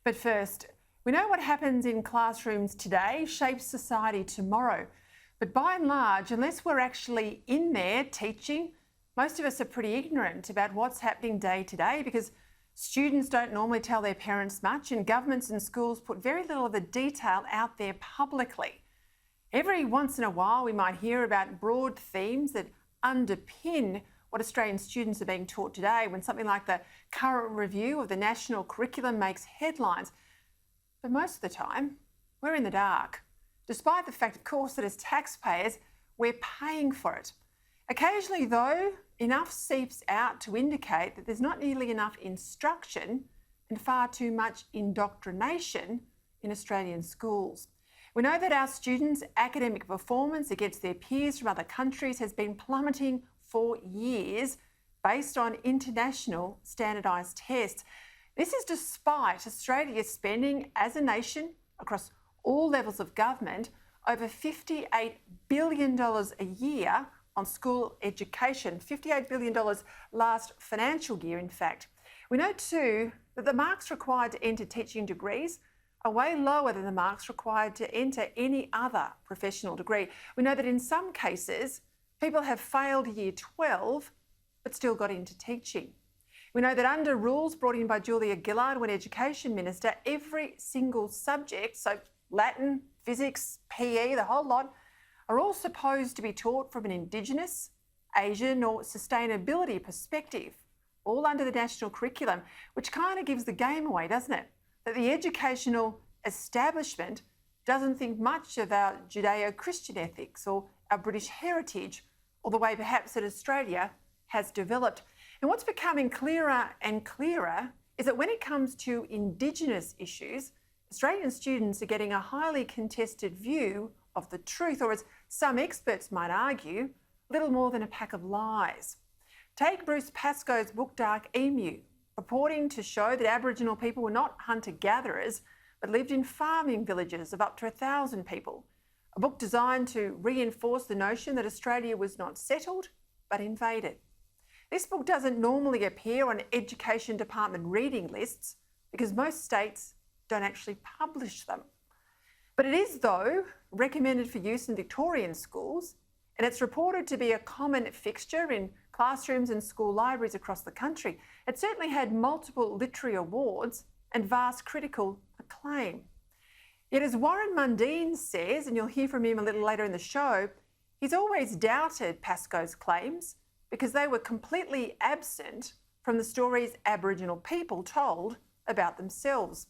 But first, we know what happens in classrooms today shapes society tomorrow. But by and large, unless we're actually in there teaching, most of us are pretty ignorant about what's happening day to day because students don't normally tell their parents much and governments and schools put very little of the detail out there publicly. Every once in a while, we might hear about broad themes that underpin what Australian students are being taught today when something like the current review of the national curriculum makes headlines. But most of the time, we're in the dark, despite the fact, of course, that as taxpayers, we're paying for it. Occasionally, though, enough seeps out to indicate that there's not nearly enough instruction and far too much indoctrination in Australian schools. We know that our students' academic performance against their peers from other countries has been plummeting for years based on international standardised tests. This is despite Australia spending as a nation across all levels of government over $58 billion a year on school education, $58 billion last financial year, in fact. We know too that the marks required to enter teaching degrees are way lower than the marks required to enter any other professional degree. We know that in some cases, people have failed year 12 but still got into teaching. We know that under rules brought in by Julia Gillard when Education Minister, every single subject, so Latin, physics, PE, the whole lot, are all supposed to be taught from an Indigenous, Asian or sustainability perspective, all under the national curriculum, which kind of gives the game away, doesn't it? That the educational establishment doesn't think much of our Judeo-Christian ethics or our British heritage or the way perhaps that Australia has developed. And what's becoming clearer and clearer is that when it comes to Indigenous issues, Australian students are getting a highly contested view of the truth, or as some experts might argue, little more than a pack of lies. Take Bruce Pascoe's book Dark Emu, purporting to show that Aboriginal people were not hunter-gatherers, but lived in farming villages of up to 1,000 people. A book designed to reinforce the notion that Australia was not settled, but invaded. This book doesn't normally appear on Education Department reading lists because most states don't actually publish them. But it is, though, recommended for use in Victorian schools, and it's reported to be a common fixture in classrooms and school libraries across the country. It certainly had multiple literary awards and vast critical acclaim. Yet as Warren Mundine says, and you'll hear from him a little later in the show, he's always doubted Pascoe's claims because they were completely absent from the stories Aboriginal people told about themselves.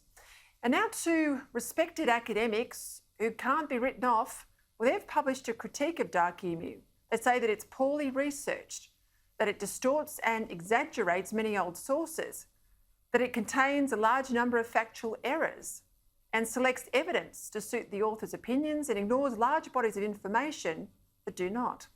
And now two respected academics who can't be written off, well, they've published a critique of Dark Emu. They say that it's poorly researched, that it distorts and exaggerates many old sources, that it contains a large number of factual errors and selects evidence to suit the author's opinions and ignores large bodies of information that do not.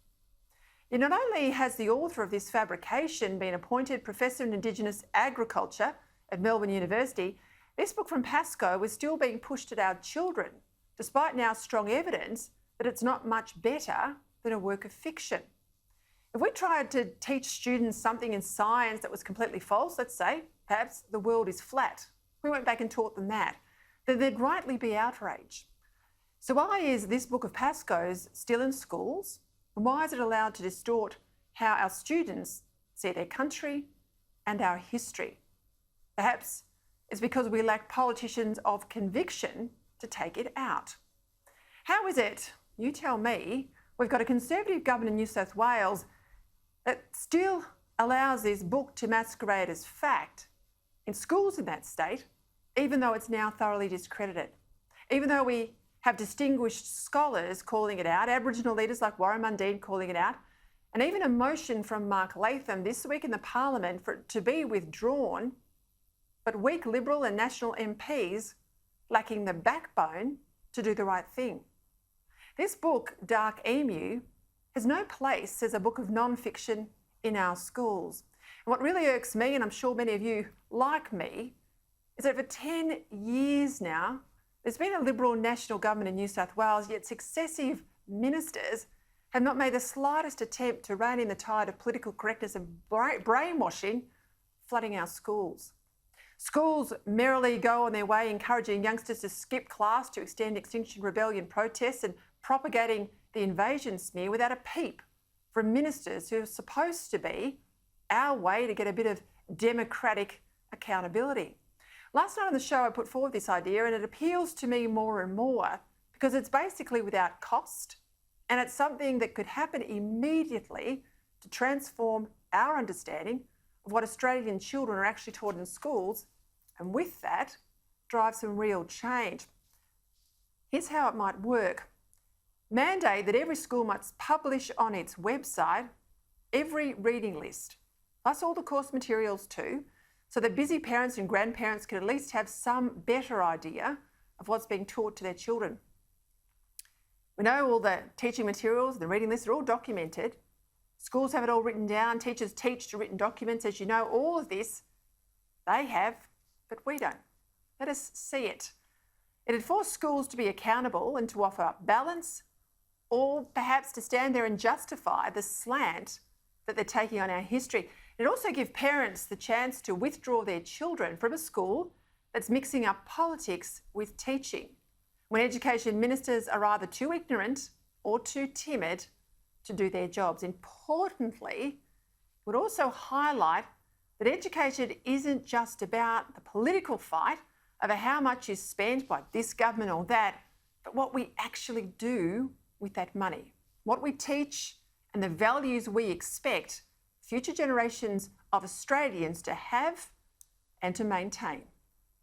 Yet not only has the author of this fabrication been appointed Professor in Indigenous Agriculture at Melbourne University, this book from Pascoe is still being pushed at our children, despite now strong evidence that it's not much better than a work of fiction. If we tried to teach students something in science that was completely false, let's say, perhaps the world is flat, we went back and taught them that, then there'd rightly be outrage. So why is this book of Pascoe's still in schools? And why is it allowed to distort how our students see their country and our history? Perhaps it's because we lack politicians of conviction to take it out. How is it, you tell me, we've got a Conservative government in New South Wales that still allows this book to masquerade as fact in schools in that state, even though it's now thoroughly discredited? Even though we have distinguished scholars calling it out, Aboriginal leaders like Warren Mundine calling it out, and even a motion from Mark Latham this week in the Parliament for it to be withdrawn, but weak Liberal and National MPs lacking the backbone to do the right thing. This book, Dark Emu, has no place as a book of non-fiction in our schools. And what really irks me, and I'm sure many of you like me, is that for 10 years now, there's been a Liberal National Government in New South Wales, yet successive ministers have not made the slightest attempt to rein in the tide of political correctness and brainwashing flooding our schools. Schools merrily go on their way, encouraging youngsters to skip class to extend Extinction Rebellion protests and propagating the invasion smear without a peep from ministers who are supposed to be our way to get a bit of democratic accountability. Last night on the show, I put forward this idea, and it appeals to me more and more because it's basically without cost, and it's something that could happen immediately to transform our understanding of what Australian children are actually taught in schools, and with that, drive some real change. Here's how it might work. Mandate that every school must publish on its website every reading list, plus all the course materials too, so that busy parents and grandparents can at least have some better idea of what's being taught to their children. We know all the teaching materials, the reading lists are all documented. Schools have it all written down, teachers teach to written documents. As you know, all of this they have, but we don't. Let us see it. It'd force schools to be accountable and to offer balance, or perhaps to stand there and justify the slant that they're taking on our history. It'd also give parents the chance to withdraw their children from a school that's mixing up politics with teaching, when education ministers are either too ignorant or too timid to do their jobs. Importantly, it would also highlight that education isn't just about the political fight over how much is spent by this government or that, but what we actually do with that money, what we teach and the values we expect future generations of Australians to have and to maintain.